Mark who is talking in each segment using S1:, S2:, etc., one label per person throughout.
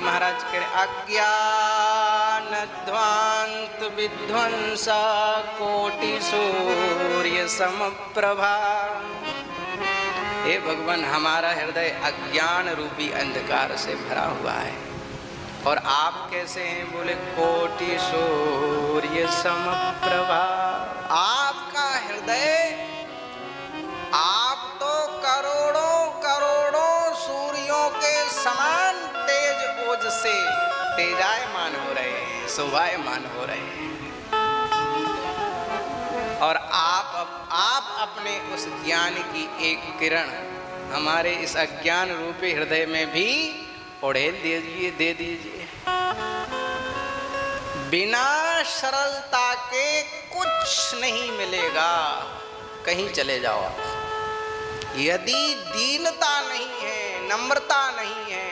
S1: महाराज कह रहे अज्ञान ध्वांत विध्वंसा कोटि सूर्य समप्रभा। हे भगवान, हमारा हृदय अज्ञान रूपी अंधकार से भरा हुआ है। और आप कैसे हैं? बोले कोटि सूर्य समप्रभा। आपका हृदय, आप तो करोड़ों करोड़ों सूर्यों के समान तेज ओज से तेजायमान हो रहे हैं, शोभायमान हो रहे हैं। और आप अपने उस ज्ञान की एक किरण हमारे इस अज्ञान रूपी हृदय में भी उड़ेल दीजिए, दे दीजिए। बिना सरलता के कुछ नहीं मिलेगा, कहीं चले जाओ आप। यदि दीनता नहीं है, नम्रता नहीं है,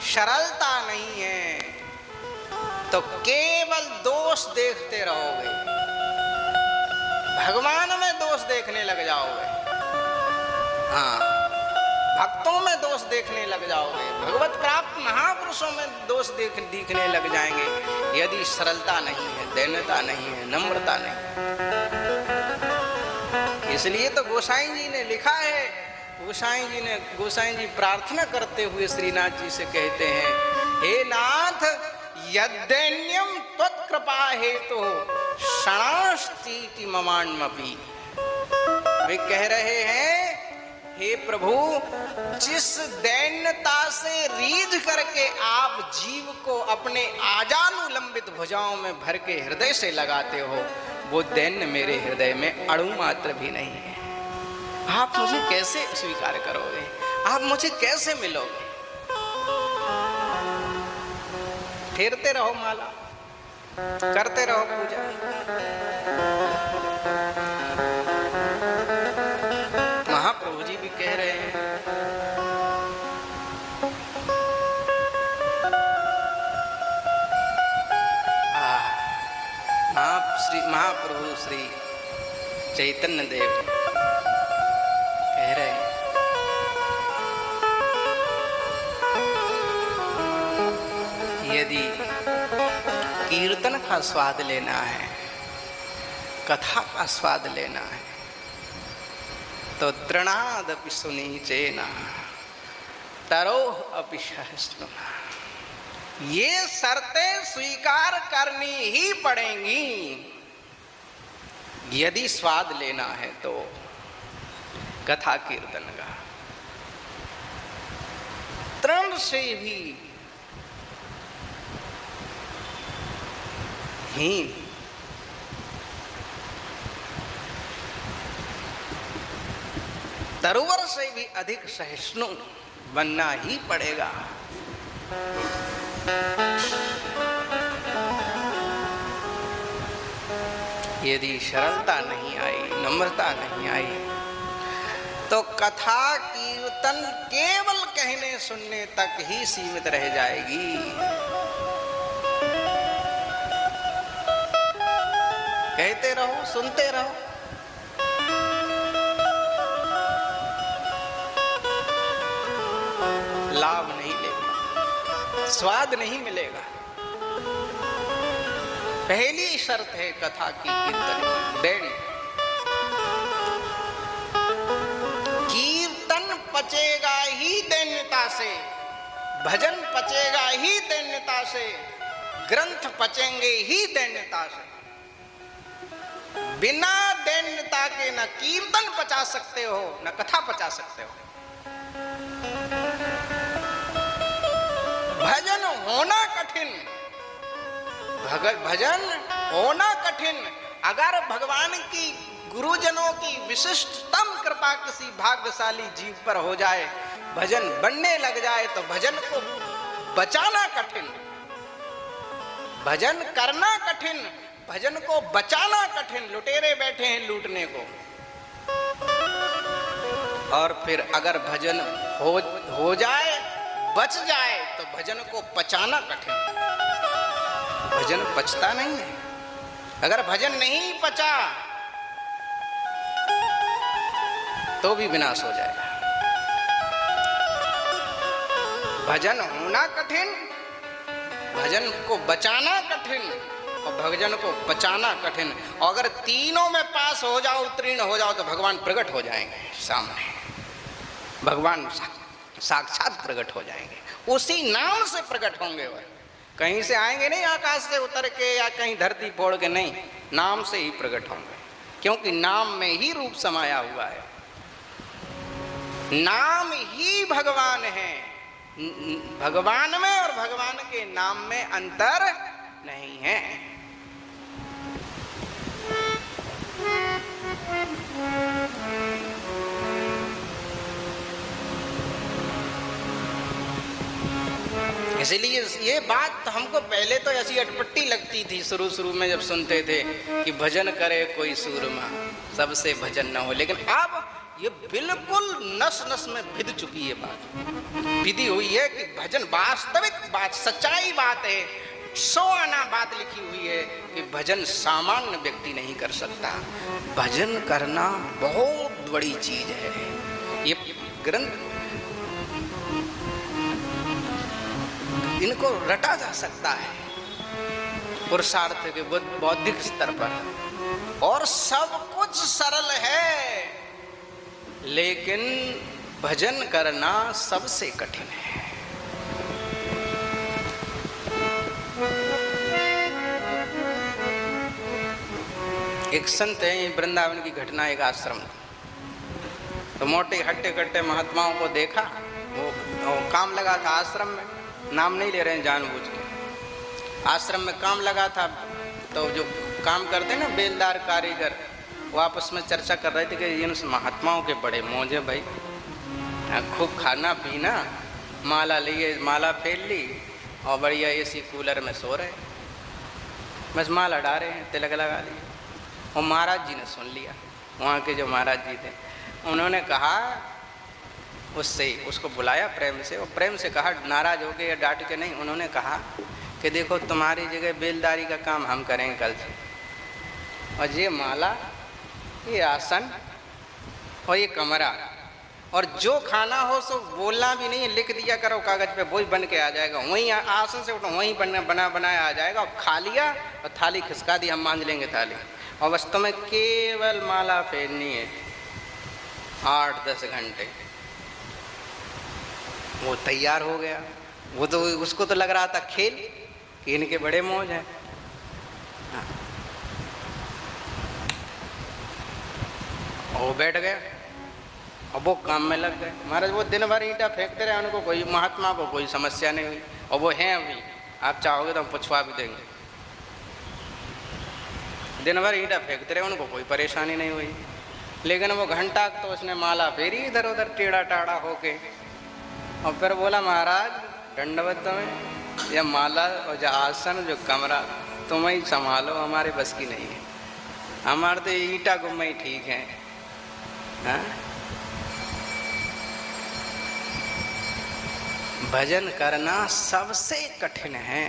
S1: सरलता नहीं है, तो केवल दोष देखते रहोगे, भगवान में दोष देखने लग जाओगे। हाँ, भक्तों में दोष देखने लग जाओगे, भगवत प्राप्त महापुरुषों में दोष दिखने लग जाएंगे, यदि सरलता नहीं है, दीनता नहीं है, नम्रता नहीं। इसलिए तो गोसाई जी ने लिखा है, गोसाई जी प्रार्थना करते हुए श्रीनाथ जी से कहते हैं, हे नाथ, यद्दैन्यम त्वत्कृपा हेतु क्षणास्तीति ममान्मपि। वे कह रहे हैं, हे प्रभु, जिस दैन्यता से रीझ करके आप जीव को अपने आजानुलंबित भुजाओं में भर के हृदय से लगाते हो, वो दैन्य मेरे हृदय में अणु मात्र भी नहीं है। आप मुझे कैसे स्वीकार करोगे? आप मुझे कैसे मिलोगे? फेरते रहो माला, करते रहो पूजा। महाप्रभु जी भी कह रहे हैं, महाप्रभु श्री चैतन्य देव कह रहे हैं, यदि कीर्तन का स्वाद लेना है, कथा का स्वाद लेना है, तो तृणादपि सुनीचेन तरोः अपि सहस्नुना। ये शर्तें स्वीकार करनी ही पड़ेंगी यदि स्वाद लेना है तो कथा कीर्तन का। तृण से भी हीन, तरुवर से भी अधिक सहिष्णु बनना ही पड़ेगा। यदि सरलता नहीं आई, नम्रता नहीं आई, तो कथा कीर्तन केवल कहने सुनने तक ही सीमित रह जाएगी। कहते रहो, सुनते रहो, लाभ नहीं लेगा, स्वाद नहीं मिलेगा। पहली शर्त है कथा की, कीर्तन की। देन कीर्तन पचेगा ही दैन्यता से, भजन पचेगा ही दैन्यता से, ग्रंथ पचेंगे ही दैन्यता से। बिना दैन्यता के न कीर्तन पचा सकते हो, न कथा पचा सकते हो। भजन होना कठिन, भजन होना कठिन। अगर भगवान की, गुरुजनों की विशिष्टतम कृपा किसी भाग्यशाली जीव पर हो जाए, भजन बनने लग जाए, तो भजन को बचाना कठिन, भजन करना कठिन, भजन को बचाना कठिन। लुटेरे बैठे हैं लूटने को। और फिर अगर भजन हो जाए, बच जाए, तो भजन को पचाना कठिन। भजन पचता नहीं है। अगर भजन नहीं पचा तो भी विनाश हो जाएगा। भजन होना कठिन, भजन को बचाना कठिन और भजन को बचाना कठिन। और अगर तीनों में पास हो जाओ, उत्तीर्ण हो जाओ, तो भगवान प्रकट हो जाएंगे सामने, भगवान साक्षात प्रकट हो जाएंगे, उसी नाम से प्रकट होंगे। वह कहीं से आएंगे नहीं, आकाश से उतर के या कहीं धरती फोड़ के, नहीं, नाम से ही प्रकट होंगे, क्योंकि नाम में ही रूप समाया हुआ है। नाम ही भगवान है, भगवान में और भगवान के नाम में अंतर नहीं है। इसलिए ये बात हमको पहले तो ऐसी अटपटी लगती थी, शुरू में जब सुनते थे कि भजन करे कोई सूरमा, सबसे भजन न हो। लेकिन अब ये बिल्कुल नस नस में भिद चुकी है बात, विधि हुई है कि भजन वास्तविक बात, सच्चाई बात है, 100 आना बात लिखी हुई है कि भजन सामान्य व्यक्ति नहीं कर सकता, भजन करना बहुत बड़ी चीज है। ये ग्रंथ इनको रटा जा सकता है पुरुषार्थ के बौद्धिक स्तर पर, और सब कुछ सरल है, लेकिन भजन करना सबसे कठिन है। एक संत है, वृंदावन की घटना, एक आश्रम, तो मोटे हट्टे कट्टे महात्माओं को देखा, वो काम लगा था आश्रम में, नाम नहीं ले रहे हैं जानबूझ के, आश्रम में काम लगा था। तो जो काम करते हैं ना बेलदार कारीगर, वो आपस में चर्चा कर रहे थे कि इन महात्माओं के बड़े मौज है भाई, खूब खाना पीना, माला लिए, माला फेर ली और बढ़िया एसी कूलर में सो रहे, बस माला डाले हैं, तिलक लगा लिए। और महाराज जी ने सुन लिया, वहाँ के जो महाराज जी थे, उन्होंने कहा, उससे उसको बुलाया प्रेम से, और प्रेम से कहा, नाराज हो गए या डांट के नहीं, उन्होंने कहा कि देखो तुम्हारी जगह बेलदारी का काम हम करेंगे कल से, और ये माला, ये आसन और ये कमरा, और जो खाना हो सो बोलना भी नहीं है, लिख दिया करो कागज पे, वही बन के आ जाएगा, वहीं आसन से उठो वहीं बनाया आ जाएगा, और खा लिया और थाली खिसका दी, हम मांझ लेंगे थाली, और बस तुम्हें केवल माला फेरनी है 8-10 घंटे। वो तैयार हो गया, वो तो उसको तो लग रहा था खेल कि इनके बड़े मौज हैं। वो बैठ गया और वो काम में लग गए। महाराज वो दिन भर ईंटा फेंकते रहे, उनको कोई, महात्मा को कोई समस्या नहीं हुई, और वो हैं अभी, आप चाहोगे तो हम पुछवा भी देंगे, दिन भर ईंटा फेंकते रहे, उनको कोई परेशानी नहीं हुई। लेकिन वो घंटा तो उसने माला फेरी इधर उधर टेढ़ा टाढ़ा होके, और फिर बोला, महाराज दंडवत तुम्हें, यह माला और जो आसन जो कमरा तुम ही संभालो, हमारे बस की नहीं है, हमारे तो ईंटा गुम्मा ही ठीक है। हाँ? भजन करना सबसे कठिन है।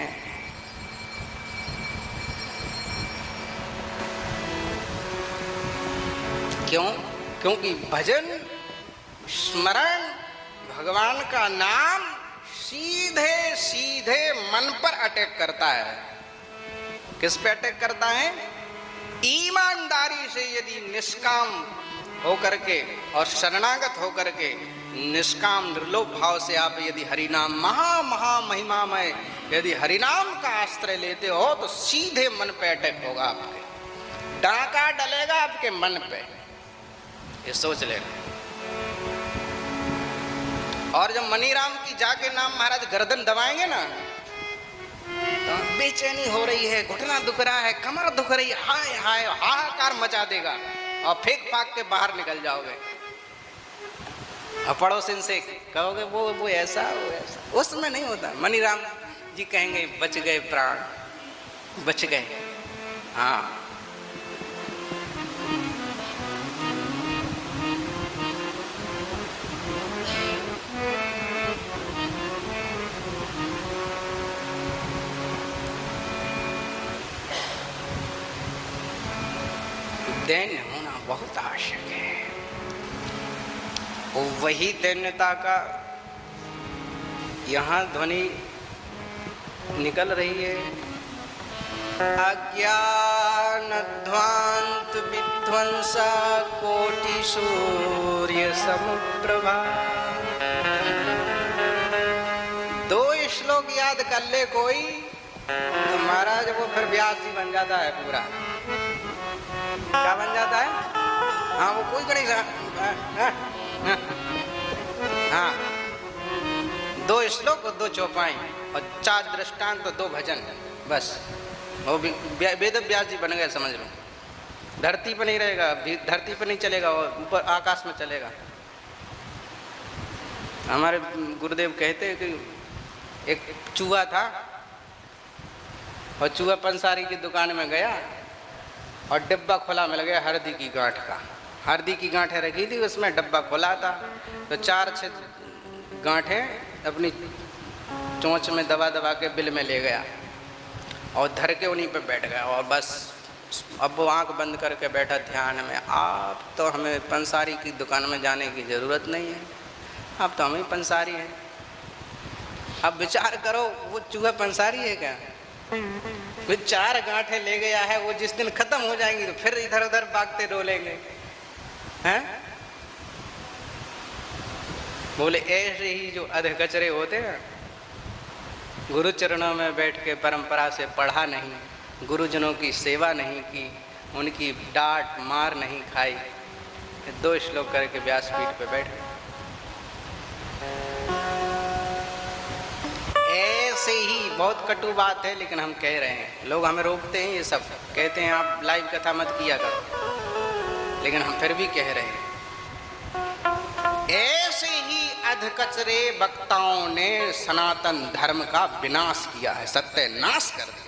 S1: क्यों? क्योंकि भजन, स्मरण, भगवान का नाम सीधे सीधे मन पर अटैक करता है। किस पे अटैक करता है? ईमानदारी से यदि निष्काम होकर के और शरणागत होकर के, निष्काम निर्लोभ भाव से आप यदि हरिनाम, महा महिमामय यदि हरिनाम का आश्रय लेते हो, तो सीधे मन पे अटैक होगा, आपके डाका डलेगा आपके मन पे, ये सोच लेना। और जब मनीराम की जाके नाम महाराज गर्दन दबाएंगे ना, तो बेचैनी हो रही है, घुटना दुख रहा है, कमर दुख रही है, हाय हाय हाहाकार मचा देगा, और फेंक फाक के बाहर निकल जाओगे, और पड़ोसिन से कहोगे वो ऐसा, वो ऐसा। उसमें नहीं होता। मनीराम जी कहेंगे, बच गए प्राण, बच गए। हाँ, दैन्य होना बहुत आवश्यक है। वही दैन्यता का यहाँ ध्वनि निकल रही है, अज्ञानध्वांत विध्वंसा कोटि सूर्य समप्रभा। 2 श्लोक याद कर ले कोई तो महाराज वो फिर व्यास जी बन जाता है पूरा। क्या बन जाता है? हाँ वो कोई गणेश, हाँ 2 श्लोक और 2 चौपाई और 4 दृष्टांत और 2 भजन, बस वो भी वेद व्यास जी बन गए समझ लो। धरती पर नहीं रहेगा, धरती पर नहीं चलेगा, वो ऊपर आकाश में चलेगा। हमारे गुरुदेव कहते हैं कि एक चूहा था और चूहा पंसारी की दुकान में गया और डिब्बा खुला मिल गया हल्दी की गांठ का। हल्दी की गांठें रखी थी, उसमें डब्बा खुला था, तो 4-6 गांठें अपनी चोंच में दबा दबा के बिल में ले गया और धर के उन्हीं पे बैठ गया। और बस अब वो आंख बंद करके बैठा ध्यान में। आप तो हमें पंसारी की दुकान में जाने की ज़रूरत नहीं है, आप तो हम ही पंसारी हैं। अब विचार करो, वो चूहा पंसारी है क्या? वो 4 गांठें ले गया है, वो जिस दिन खत्म हो जाएंगी तो फिर इधर उधर भागते डोलेंगे हैं। बोले ऐसे ही जो अधकचरे होते हैं, गुरु चरणों में बैठ के परंपरा से पढ़ा नहीं, गुरुजनों की सेवा नहीं की, उनकी डांट मार नहीं खाई, 2 श्लोक करके व्यासपीठ पे बैठ गए। ऐसे ही बहुत कटु बात है, लेकिन हम कह रहे हैं। लोग हमें रोकते हैं, ये सब कहते हैं आप लाइव कथा मत किया करो, लेकिन हम फिर भी कह रहे हैं। ऐसे ही अधकचरे वक्ताओं ने सनातन धर्म का विनाश किया है, सत्यानाश कर दिया।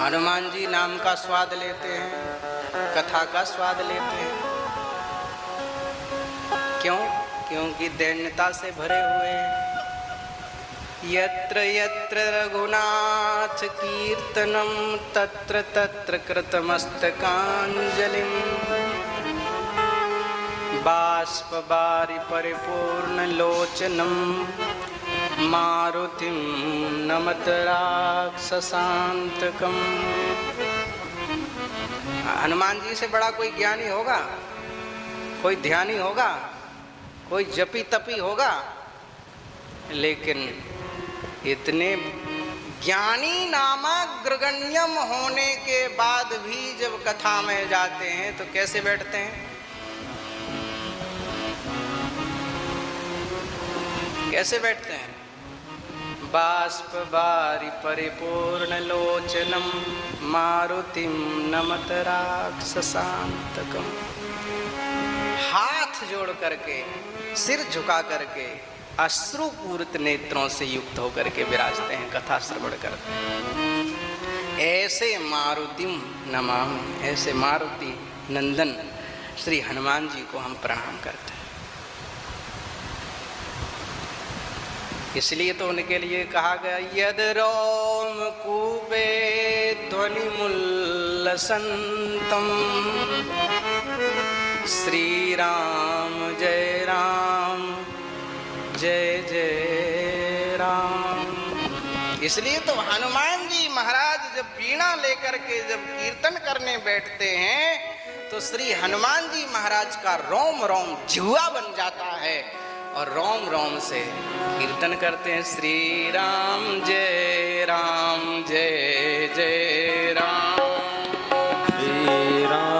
S1: हनुमान जी नाम का स्वाद लेते हैं, कथा का स्वाद लेते हैं। क्यों? क्योंकि दैन्यता से भरे हुए हैं। यत्र यत्र रघुनाथ कीर्तनम तत्र तत्र कृतमस्तकांजलिम बाष्पवारि परिपूर्ण लोचनम मारुतिम नमत राक्षसांतकम। हनुमान जी से बड़ा कोई ज्ञानी होगा, कोई ध्यानी होगा, कोई जपी तपी होगा, लेकिन इतने ज्ञानी नामाग्रगण्यम होने के बाद भी जब कथा में जाते हैं तो कैसे बैठते हैं? कैसे बैठते हैं? बाष्पवारि परिपूर्ण लोचनम मारुतिम नमत राक्षसांतकम। हाथ जोड़ करके, सिर झुका करके, अश्रुपूरित नेत्रों से युक्त होकर के विराजते हैं, कथा श्रवण करते हैं। ऐसे मारुतिम नमामि, ऐसे मारुति नंदन श्री हनुमान जी को हम प्रणाम करते हैं। इसलिए तो उनके लिए कहा गया यद रोम कूपे ध्वनि मुल्लसंतम श्री राम जय राम जय जय राम। इसलिए तो हनुमान जी महाराज जब वीणा लेकर के जब कीर्तन करने बैठते हैं तो श्री हनुमान जी महाराज का रोम रोम जिह्वा बन जाता है और रोम रोम से कीर्तन करते हैं श्री राम जय जय राम।
S2: श्री राम